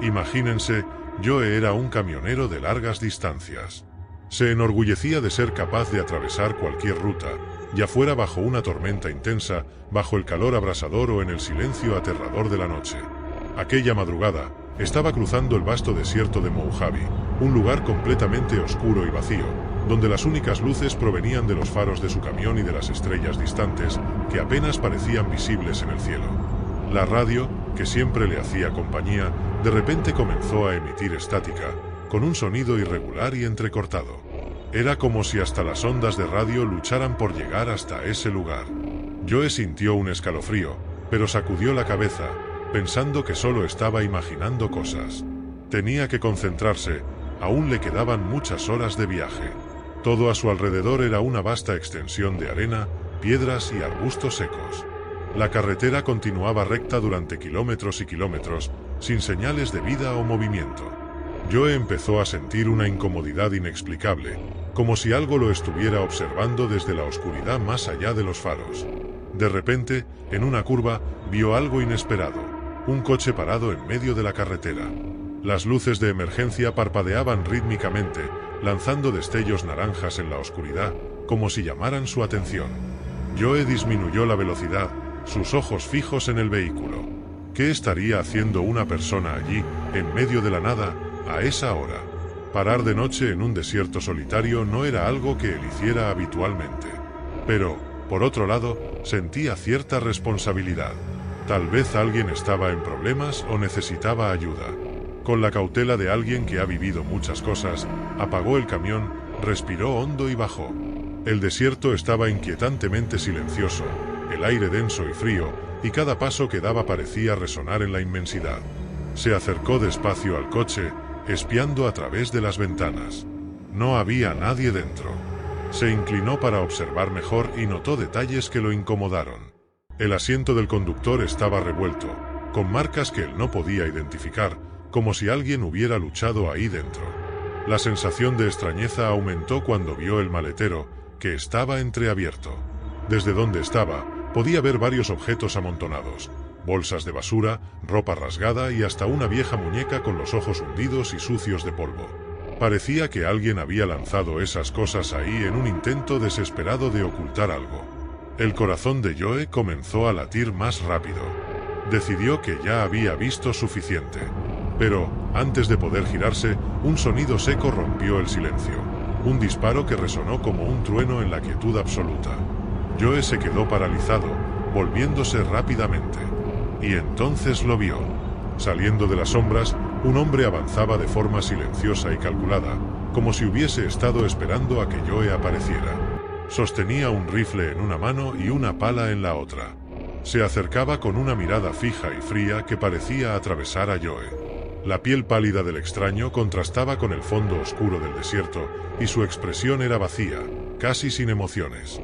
Imagínense, Joe era un camionero de largas distancias. Se enorgullecía de ser capaz de atravesar cualquier ruta, ya fuera bajo una tormenta intensa, bajo el calor abrasador o en el silencio aterrador de la noche. Aquella madrugada, estaba cruzando el vasto desierto de Mojave, un lugar completamente oscuro y vacío, donde las únicas luces provenían de los faros de su camión y de las estrellas distantes, que apenas parecían visibles en el cielo. La radio, que siempre le hacía compañía, de repente comenzó a emitir estática, con un sonido irregular y entrecortado. Era como si hasta las ondas de radio lucharan por llegar hasta ese lugar. Joe sintió un escalofrío, pero sacudió la cabeza, pensando que solo estaba imaginando cosas. Tenía que concentrarse, aún le quedaban muchas horas de viaje. Todo a su alrededor era una vasta extensión de arena, piedras y arbustos secos. La carretera continuaba recta durante kilómetros y kilómetros, sin señales de vida o movimiento. Joe empezó a sentir una incomodidad inexplicable, como si algo lo estuviera observando desde la oscuridad más allá de los faros. De repente, en una curva, vio algo inesperado: un coche parado en medio de la carretera. Las luces de emergencia parpadeaban rítmicamente, lanzando destellos naranjas en la oscuridad, como si llamaran su atención. Joe disminuyó la velocidad, sus ojos fijos en el vehículo. ¿Qué estaría haciendo una persona allí, en medio de la nada, a esa hora? Parar de noche en un desierto solitario no era algo que él hiciera habitualmente. Pero, por otro lado, sentía cierta responsabilidad. Tal vez alguien estaba en problemas o necesitaba ayuda. Con la cautela de alguien que ha vivido muchas cosas, apagó el camión, respiró hondo y bajó. El desierto estaba inquietantemente silencioso, el aire denso y frío, y cada paso que daba parecía resonar en la inmensidad. Se acercó despacio al coche, espiando a través de las ventanas. No había nadie dentro. Se inclinó para observar mejor y notó detalles que lo incomodaron. El asiento del conductor estaba revuelto, con marcas que él no podía identificar, como si alguien hubiera luchado ahí dentro. La sensación de extrañeza aumentó cuando vio el maletero, que estaba entreabierto. Desde donde estaba, podía ver varios objetos amontonados: bolsas de basura, ropa rasgada y hasta una vieja muñeca con los ojos hundidos y sucios de polvo. Parecía que alguien había lanzado esas cosas ahí en un intento desesperado de ocultar algo. El corazón de Joe comenzó a latir más rápido. Decidió que ya había visto suficiente. Pero, antes de poder girarse, un sonido seco rompió el silencio. Un disparo que resonó como un trueno en la quietud absoluta. Joe se quedó paralizado, volviéndose rápidamente. Y entonces lo vio. Saliendo de las sombras, un hombre avanzaba de forma silenciosa y calculada, como si hubiese estado esperando a que Joe apareciera. Sostenía un rifle en una mano y una pala en la otra. Se acercaba con una mirada fija y fría que parecía atravesar a Joe. La piel pálida del extraño contrastaba con el fondo oscuro del desierto, y su expresión era vacía, casi sin emociones.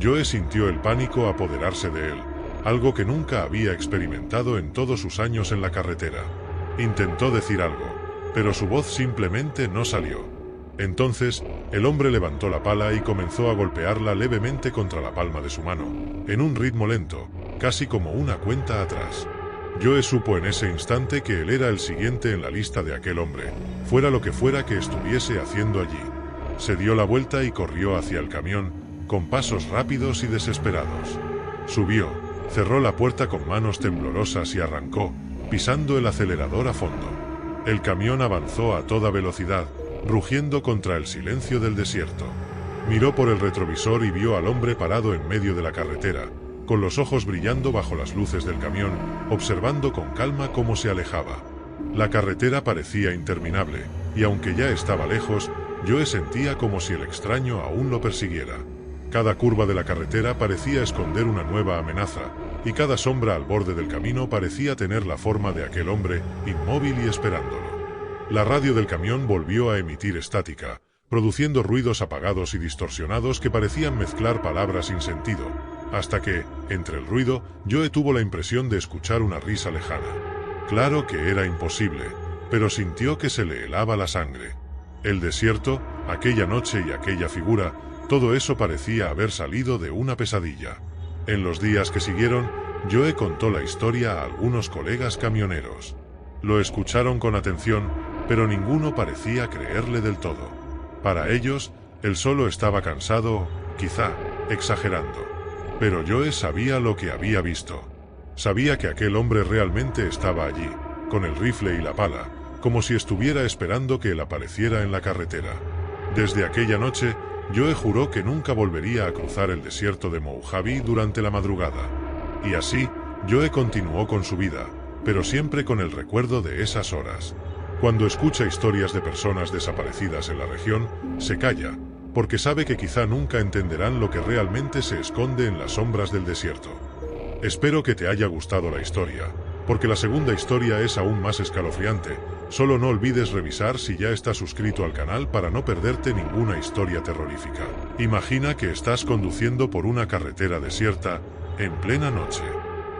Joe sintió el pánico apoderarse de él, algo que nunca había experimentado en todos sus años en la carretera. Intentó decir algo, pero su voz simplemente no salió. Entonces, el hombre levantó la pala y comenzó a golpearla levemente contra la palma de su mano, en un ritmo lento, casi como una cuenta atrás. Joe supo en ese instante que él era el siguiente en la lista de aquel hombre, fuera lo que fuera que estuviese haciendo allí. Se dio la vuelta y corrió hacia el camión, con pasos rápidos y desesperados. Subió, cerró la puerta con manos temblorosas y arrancó, pisando el acelerador a fondo. El camión avanzó a toda velocidad, rugiendo contra el silencio del desierto. Miró por el retrovisor y vio al hombre parado en medio de la carretera, con los ojos brillando bajo las luces del camión, observando con calma cómo se alejaba. La carretera parecía interminable, y aunque ya estaba lejos, Joe sentía como si el extraño aún lo persiguiera. Cada curva de la carretera parecía esconder una nueva amenaza, y cada sombra al borde del camino parecía tener la forma de aquel hombre, inmóvil y esperándolo. La radio del camión volvió a emitir estática, produciendo ruidos apagados y distorsionados que parecían mezclar palabras sin sentido, hasta que, entre el ruido, Joe tuvo la impresión de escuchar una risa lejana. Claro que era imposible, pero sintió que se le helaba la sangre. El desierto, aquella noche y aquella figura, todo eso parecía haber salido de una pesadilla. En los días que siguieron, Joe contó la historia a algunos colegas camioneros. Lo escucharon con atención, pero ninguno parecía creerle del todo. Para ellos, él solo estaba cansado, quizá, exagerando. Pero Joe sabía lo que había visto. Sabía que aquel hombre realmente estaba allí, con el rifle y la pala, como si estuviera esperando que él apareciera en la carretera. Desde aquella noche, Joe juró que nunca volvería a cruzar el desierto de Mojave durante la madrugada. Y así, Joe continuó con su vida, pero siempre con el recuerdo de esas horas. Cuando escucha historias de personas desaparecidas en la región, se calla, porque sabe que quizá nunca entenderán lo que realmente se esconde en las sombras del desierto. Espero que te haya gustado la historia, porque la segunda historia es aún más escalofriante. Solo no olvides revisar si ya estás suscrito al canal para no perderte ninguna historia terrorífica. Imagina que estás conduciendo por una carretera desierta, en plena noche.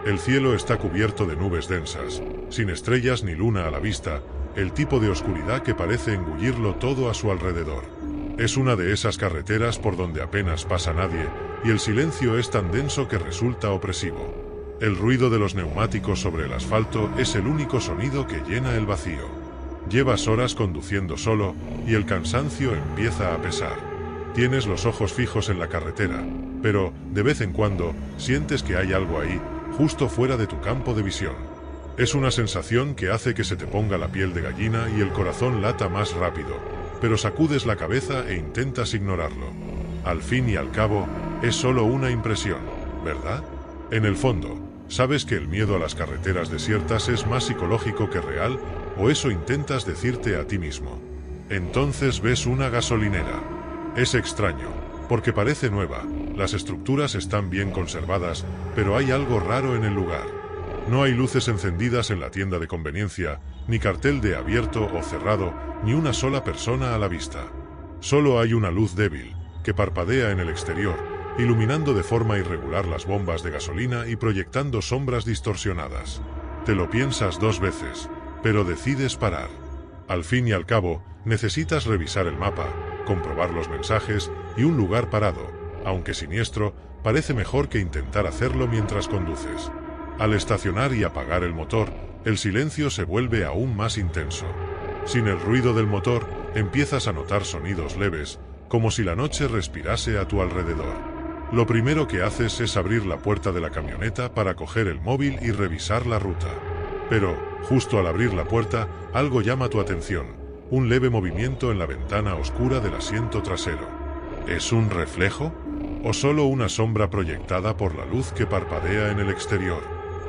El cielo está cubierto de nubes densas, sin estrellas ni luna a la vista, el tipo de oscuridad que parece engullirlo todo a su alrededor. Es una de esas carreteras por donde apenas pasa nadie, y el silencio es tan denso que resulta opresivo. El ruido de los neumáticos sobre el asfalto es el único sonido que llena el vacío. Llevas horas conduciendo solo, y el cansancio empieza a pesar. Tienes los ojos fijos en la carretera, pero, de vez en cuando, sientes que hay algo ahí, justo fuera de tu campo de visión. Es una sensación que hace que se te ponga la piel de gallina y el corazón lata más rápido, pero sacudes la cabeza e intentas ignorarlo. Al fin y al cabo, es solo una impresión, ¿verdad? En el fondo, sabes que el miedo a las carreteras desiertas es más psicológico que real, o eso intentas decirte a ti mismo. Entonces ves una gasolinera. Es extraño, porque parece nueva, las estructuras están bien conservadas, pero hay algo raro en el lugar. No hay luces encendidas en la tienda de conveniencia, ni cartel de abierto o cerrado, ni una sola persona a la vista. Solo hay una luz débil, que parpadea en el exterior, iluminando de forma irregular las bombas de gasolina y proyectando sombras distorsionadas. Te lo piensas dos veces, pero decides parar. Al fin y al cabo, necesitas revisar el mapa, comprobar los mensajes y un lugar parado, aunque siniestro, parece mejor que intentar hacerlo mientras conduces. Al estacionar y apagar el motor, el silencio se vuelve aún más intenso. Sin el ruido del motor, empiezas a notar sonidos leves, como si la noche respirase a tu alrededor. Lo primero que haces es abrir la puerta de la camioneta para coger el móvil y revisar la ruta. Pero, justo al abrir la puerta, algo llama tu atención, un leve movimiento en la ventana oscura del asiento trasero. ¿Es un reflejo? ¿O solo una sombra proyectada por la luz que parpadea en el exterior?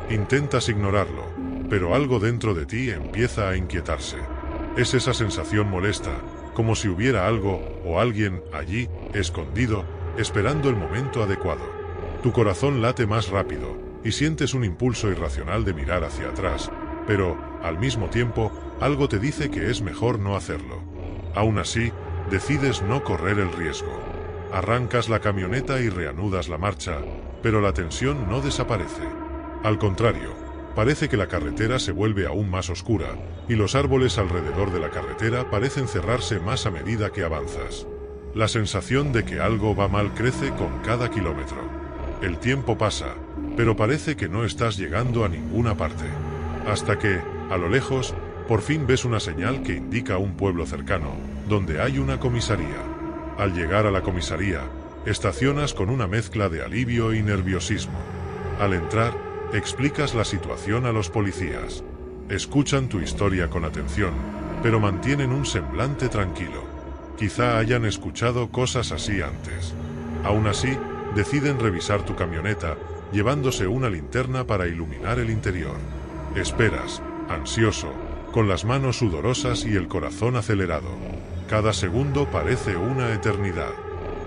Intentas ignorarlo, pero algo dentro de ti empieza a inquietarse. Es esa sensación molesta, como si hubiera algo o alguien allí, escondido, esperando el momento adecuado. Tu corazón late más rápido, y sientes un impulso irracional de mirar hacia atrás, pero, al mismo tiempo, algo te dice que es mejor no hacerlo. Aún así, decides no correr el riesgo. Arrancas la camioneta y reanudas la marcha, pero la tensión no desaparece. Al contrario, parece que la carretera se vuelve aún más oscura, y los árboles alrededor de la carretera parecen cerrarse más a medida que avanzas. La sensación de que algo va mal crece con cada kilómetro. El tiempo pasa, pero parece que no estás llegando a ninguna parte. Hasta que, a lo lejos, por fin ves una señal que indica un pueblo cercano, donde hay una comisaría. Al llegar a la comisaría, estacionas con una mezcla de alivio y nerviosismo. Al entrar, explicas la situación a los policías. Escuchan tu historia con atención, pero mantienen un semblante tranquilo. Quizá hayan escuchado cosas así antes. Aún así, deciden revisar tu camioneta, llevándose una linterna para iluminar el interior. Esperas, ansioso, con las manos sudorosas y el corazón acelerado. Cada segundo parece una eternidad.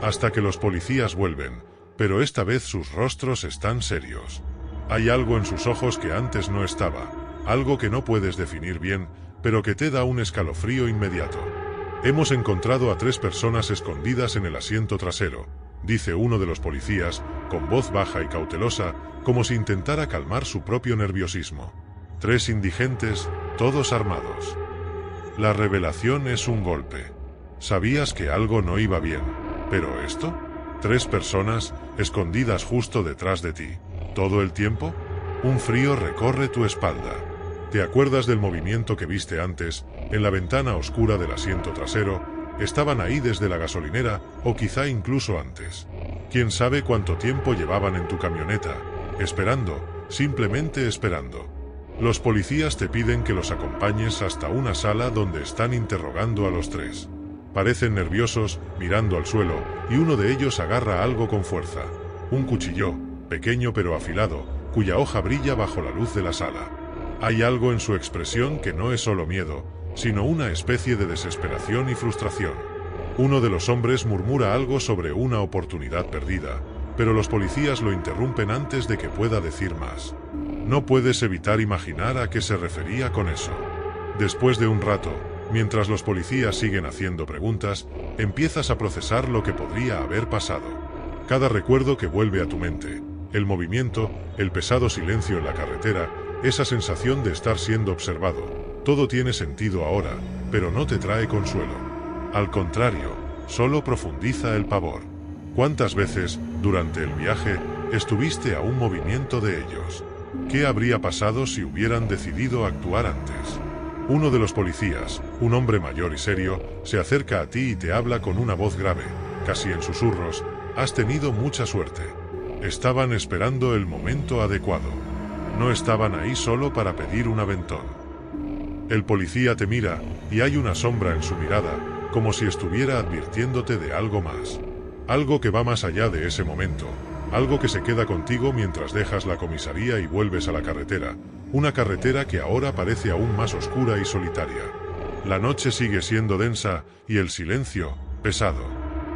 Hasta que los policías vuelven, pero esta vez sus rostros están serios. Hay algo en sus ojos que antes no estaba, algo que no puedes definir bien, pero que te da un escalofrío inmediato. Hemos encontrado a 3 personas escondidas en el asiento trasero, dice uno de los policías, con voz baja y cautelosa, como si intentara calmar su propio nerviosismo. 3 indigentes, todos armados. La revelación es un golpe. Sabías que algo no iba bien, pero ¿esto? 3 personas, escondidas justo detrás de ti. ¿Todo el tiempo? Un frío recorre tu espalda. ¿Te acuerdas del movimiento que viste antes, en la ventana oscura del asiento trasero? Estaban ahí desde la gasolinera, o quizá incluso antes. ¿Quién sabe cuánto tiempo llevaban en tu camioneta? Esperando, simplemente esperando. Los policías te piden que los acompañes hasta una sala donde están interrogando a los tres. Parecen nerviosos, mirando al suelo, y uno de ellos agarra algo con fuerza. Un cuchillo, pequeño pero afilado, cuya hoja brilla bajo la luz de la sala. Hay algo en su expresión que no es solo miedo, sino una especie de desesperación y frustración. Uno de los hombres murmura algo sobre una oportunidad perdida, pero los policías lo interrumpen antes de que pueda decir más. No puedes evitar imaginar a qué se refería con eso. Después de un rato, mientras los policías siguen haciendo preguntas, empiezas a procesar lo que podría haber pasado. Cada recuerdo que vuelve a tu mente, el movimiento, el pesado silencio en la carretera, esa sensación de estar siendo observado, todo tiene sentido ahora, pero no te trae consuelo. Al contrario, solo profundiza el pavor. ¿Cuántas veces, durante el viaje, estuviste a un movimiento de ellos? ¿Qué habría pasado si hubieran decidido actuar antes? Uno de los policías, un hombre mayor y serio, se acerca a ti y te habla con una voz grave, casi en susurros. Has tenido mucha suerte. Estaban esperando el momento adecuado. No estaban ahí solo para pedir un aventón. El policía te mira, y hay una sombra en su mirada, como si estuviera advirtiéndote de algo más. Algo que va más allá de ese momento. Algo que se queda contigo mientras dejas la comisaría y vuelves a la carretera. Una carretera que ahora parece aún más oscura y solitaria. La noche sigue siendo densa, y el silencio, pesado.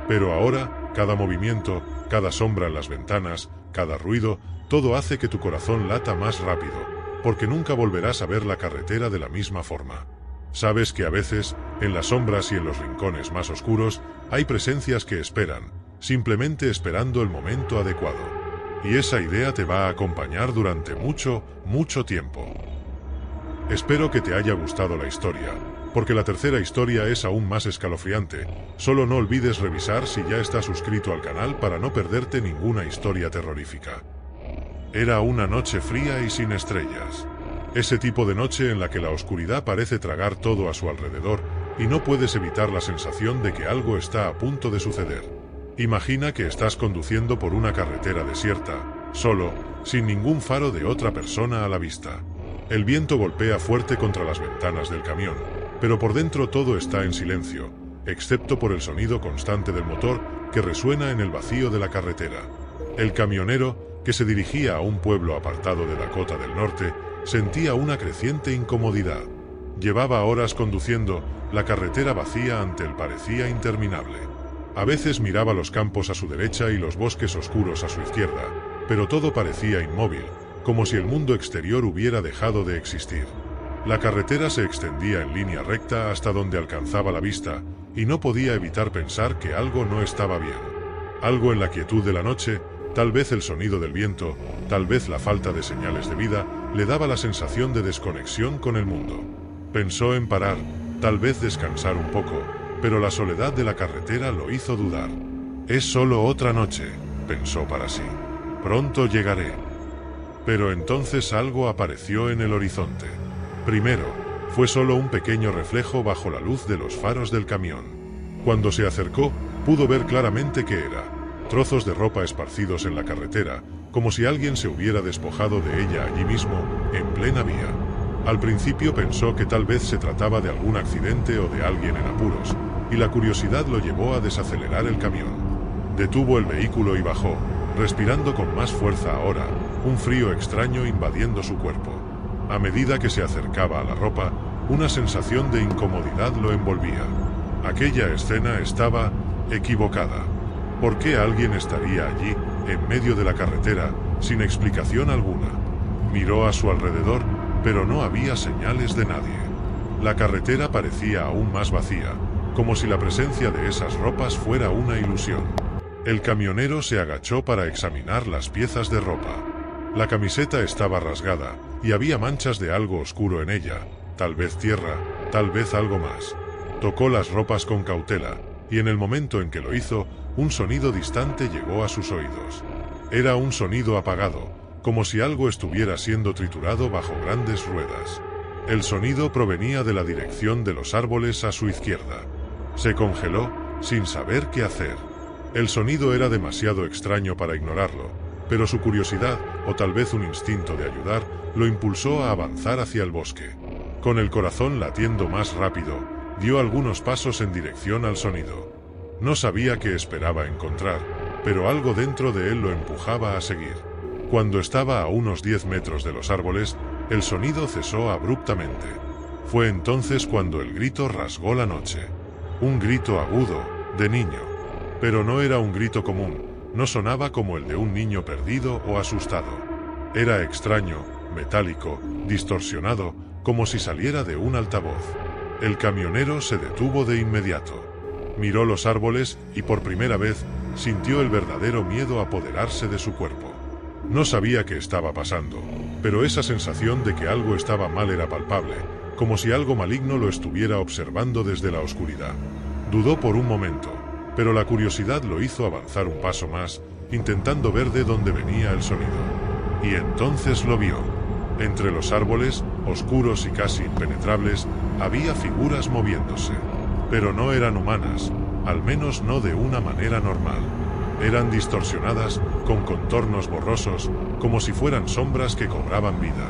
Pero ahora, cada movimiento, cada sombra en las ventanas, cada ruido, todo hace que tu corazón lata más rápido, porque nunca volverás a ver la carretera de la misma forma. Sabes que a veces, en las sombras y en los rincones más oscuros, hay presencias que esperan, simplemente esperando el momento adecuado. Y esa idea te va a acompañar durante mucho, mucho tiempo. Espero que te haya gustado la historia, porque la tercera historia es aún más escalofriante. Solo no olvides revisar si ya estás suscrito al canal para no perderte ninguna historia terrorífica. Era una noche fría y sin estrellas. Ese tipo de noche en la que la oscuridad parece tragar todo a su alrededor, y no puedes evitar la sensación de que algo está a punto de suceder. Imagina que estás conduciendo por una carretera desierta, solo, sin ningún faro de otra persona a la vista. El viento golpea fuerte contra las ventanas del camión, pero por dentro todo está en silencio, excepto por el sonido constante del motor que resuena en el vacío de la carretera. El camionero, que se dirigía a un pueblo apartado de Dakota del Norte, sentía una creciente incomodidad. Llevaba horas conduciendo, la carretera vacía ante él parecía interminable. A veces miraba los campos a su derecha y los bosques oscuros a su izquierda, pero todo parecía inmóvil, como si el mundo exterior hubiera dejado de existir. La carretera se extendía en línea recta hasta donde alcanzaba la vista, y no podía evitar pensar que algo no estaba bien. Algo en la quietud de la noche, tal vez el sonido del viento, tal vez la falta de señales de vida, le daba la sensación de desconexión con el mundo. Pensó en parar, tal vez descansar un poco, pero la soledad de la carretera lo hizo dudar. Es solo otra noche, pensó para sí. Pronto llegaré. Pero entonces algo apareció en el horizonte. Primero, fue solo un pequeño reflejo bajo la luz de los faros del camión. Cuando se acercó, pudo ver claramente qué era. Trozos de ropa esparcidos en la carretera, como si alguien se hubiera despojado de ella allí mismo, en plena vía. Al principio pensó que tal vez se trataba de algún accidente o de alguien en apuros, y la curiosidad lo llevó a desacelerar el camión. Detuvo el vehículo y bajó, respirando con más fuerza ahora, un frío extraño invadiendo su cuerpo. A medida que se acercaba a la ropa, una sensación de incomodidad lo envolvía. Aquella escena estaba equivocada. ¿Por qué alguien estaría allí, en medio de la carretera, sin explicación alguna? Miró a su alrededor, pero no había señales de nadie. La carretera parecía aún más vacía, como si la presencia de esas ropas fuera una ilusión. El camionero se agachó para examinar las piezas de ropa. La camiseta estaba rasgada, y había manchas de algo oscuro en ella, tal vez tierra, tal vez algo más. Tocó las ropas con cautela, y en el momento en que lo hizo, un sonido distante llegó a sus oídos. Era un sonido apagado, como si algo estuviera siendo triturado bajo grandes ruedas. El sonido provenía de la dirección de los árboles a su izquierda. Se congeló, sin saber qué hacer. El sonido era demasiado extraño para ignorarlo, pero su curiosidad, o tal vez un instinto de ayudar, lo impulsó a avanzar hacia el bosque. Con el corazón latiendo más rápido, dio algunos pasos en dirección al sonido. No sabía qué esperaba encontrar, pero algo dentro de él lo empujaba a seguir. Cuando estaba a unos 10 metros de los árboles, el sonido cesó abruptamente. Fue entonces cuando el grito rasgó la noche. Un grito agudo, de niño. Pero no era un grito común, no sonaba como el de un niño perdido o asustado. Era extraño, metálico, distorsionado, como si saliera de un altavoz. El camionero se detuvo de inmediato. Miró los árboles y por primera vez sintió el verdadero miedo apoderarse de su cuerpo. No sabía qué estaba pasando, pero esa sensación de que algo estaba mal era palpable, como si algo maligno lo estuviera observando desde la oscuridad. Dudó por un momento, pero la curiosidad lo hizo avanzar un paso más, intentando ver de dónde venía el sonido. Y entonces lo vio. Entre los árboles, oscuros y casi impenetrables, había figuras moviéndose. Pero no eran humanas, al menos no de una manera normal. Eran distorsionadas, con contornos borrosos, como si fueran sombras que cobraban vida.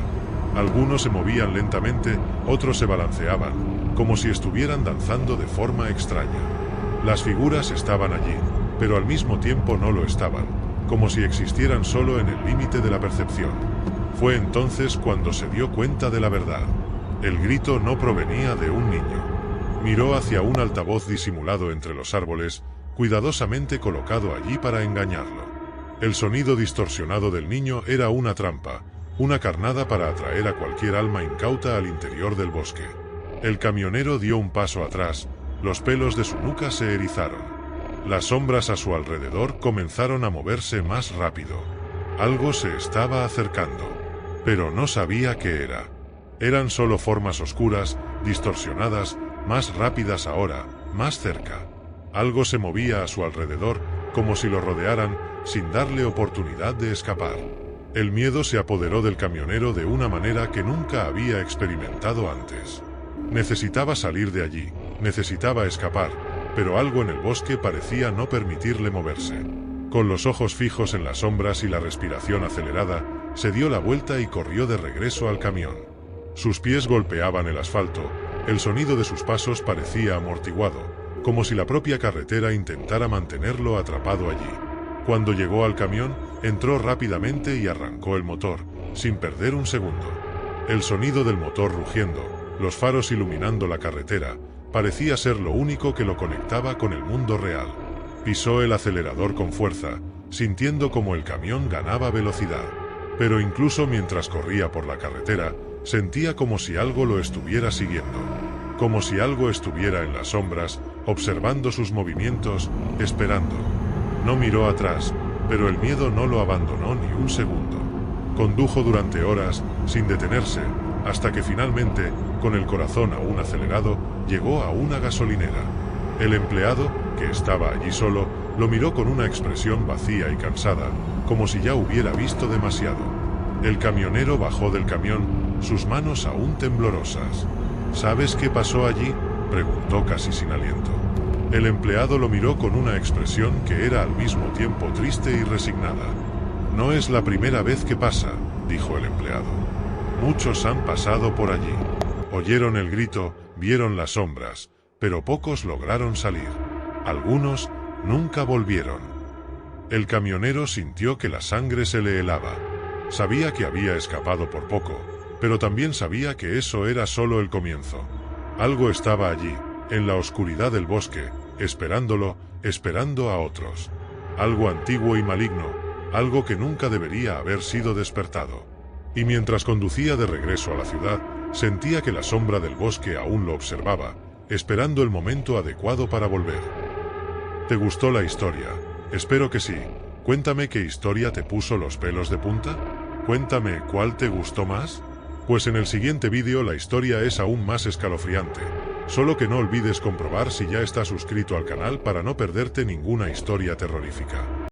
Algunos se movían lentamente, otros se balanceaban, como si estuvieran danzando de forma extraña. Las figuras estaban allí, pero al mismo tiempo no lo estaban, como si existieran solo en el límite de la percepción. Fue entonces cuando se dio cuenta de la verdad. El grito no provenía de un niño. Miró hacia un altavoz disimulado entre los árboles, cuidadosamente colocado allí para engañarlo. El sonido distorsionado del niño era una trampa, una carnada para atraer a cualquier alma incauta al interior del bosque. El camionero dio un paso atrás, los pelos de su nuca se erizaron. Las sombras a su alrededor comenzaron a moverse más rápido. Algo se estaba acercando, pero no sabía qué era. Eran solo formas oscuras, distorsionadas, más rápidas ahora, más cerca. Algo se movía a su alrededor, como si lo rodearan, sin darle oportunidad de escapar. El miedo se apoderó del camionero de una manera que nunca había experimentado antes. Necesitaba salir de allí, necesitaba escapar, pero algo en el bosque parecía no permitirle moverse. Con los ojos fijos en las sombras y la respiración acelerada, se dio la vuelta y corrió de regreso al camión. Sus pies golpeaban el asfalto, el sonido de sus pasos parecía amortiguado, como si la propia carretera intentara mantenerlo atrapado allí. Cuando llegó al camión, entró rápidamente y arrancó el motor, sin perder un segundo. El sonido del motor rugiendo, los faros iluminando la carretera, parecía ser lo único que lo conectaba con el mundo real. Pisó el acelerador con fuerza, sintiendo como el camión ganaba velocidad. Pero incluso mientras corría por la carretera, sentía como si algo lo estuviera siguiendo. Como si algo estuviera en las sombras, observando sus movimientos, esperando. No miró atrás, pero el miedo no lo abandonó ni un segundo. Condujo durante horas, sin detenerse, hasta que finalmente, con el corazón aún acelerado, llegó a una gasolinera. El empleado, que estaba allí solo, lo miró con una expresión vacía y cansada, como si ya hubiera visto demasiado. El camionero bajó del camión, sus manos aún temblorosas. ¿Sabes qué pasó allí?, preguntó casi sin aliento. El empleado lo miró con una expresión que era al mismo tiempo triste y resignada. No es la primera vez que pasa, dijo el empleado. Muchos han pasado por allí. Oyeron el grito, vieron las sombras, pero pocos lograron salir. Algunos nunca volvieron. El camionero sintió que la sangre se le helaba. Sabía que había escapado por poco, pero también sabía que eso era solo el comienzo. Algo estaba allí, en la oscuridad del bosque, esperándolo, esperando a otros. Algo antiguo y maligno, algo que nunca debería haber sido despertado. Y mientras conducía de regreso a la ciudad, sentía que la sombra del bosque aún lo observaba, esperando el momento adecuado para volver. ¿Te gustó la historia? Espero que sí. Cuéntame qué historia te puso los pelos de punta. Cuéntame cuál te gustó más. Pues en el siguiente vídeo la historia es aún más escalofriante. Solo que no olvides comprobar si ya estás suscrito al canal para no perderte ninguna historia terrorífica.